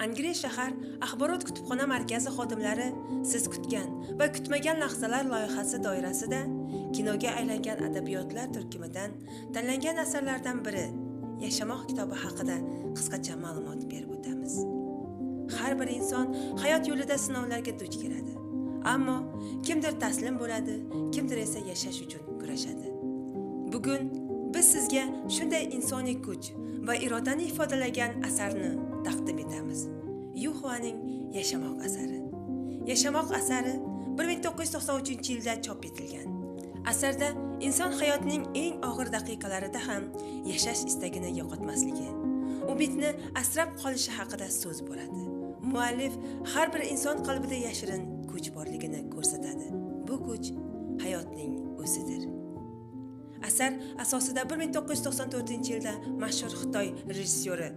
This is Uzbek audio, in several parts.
Angren shahar axborot kutubxona markazi xodimlari siz kutgan va kutmagan lahzalar loyihasi doirasida kinoga aylangan adabiyotlar turkumidan tanlangan asarlardan biri Yashamoq kitobi haqida qisqacha ma'lumot berib o'tamiz. Har bir inson hayot yo'lida sinovlarga duch keladi. Ammo kimdir taslim bo'ladi, kimdir esa yashash uchun kurashadi. Bugun biz sizga shunday insoniy kuch va irodani ifodalagan asarni taqdim etamiz. Yuxuaning Yashamoq asari. Yashamoq asari 1993-yilda chop etilgan. Asarda inson hayotining eng og'ir daqiqalarida ham yashash istagini yo'qotmasligi, umidni asrab qolishi haqida so'z bo'ladi. Muallif har bir inson qalbida yashirin kuch borligini ko'rsatadi. Bu kuch hayotning o'zidir. Asar asosida 1994-yilda mashhur Xitoy rejissyori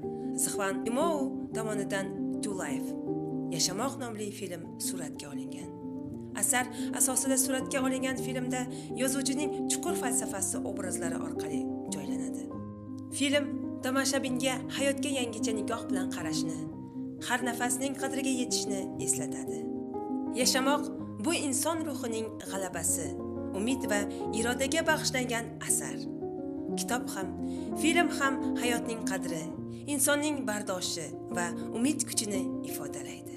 Zhang Yimou tomonidan To Life Yashamoq nomli film suratga olingan. Asar asosida suratga olingan filmda yozuvchining chuqur falsafasi obrazlari orqali joylanadi. Film tomoshabinga hayotga yangicha nigoh bilan qarashni, har nafasning qadriga yetishni eslatadi. Yashamoq bu inson ruhining g'alabasi, umid va irodaga bag'ishlangan asar. Kitob ham, film ham hayotning qadri, insonning bardoshi va umid kuchini ifodalaydi.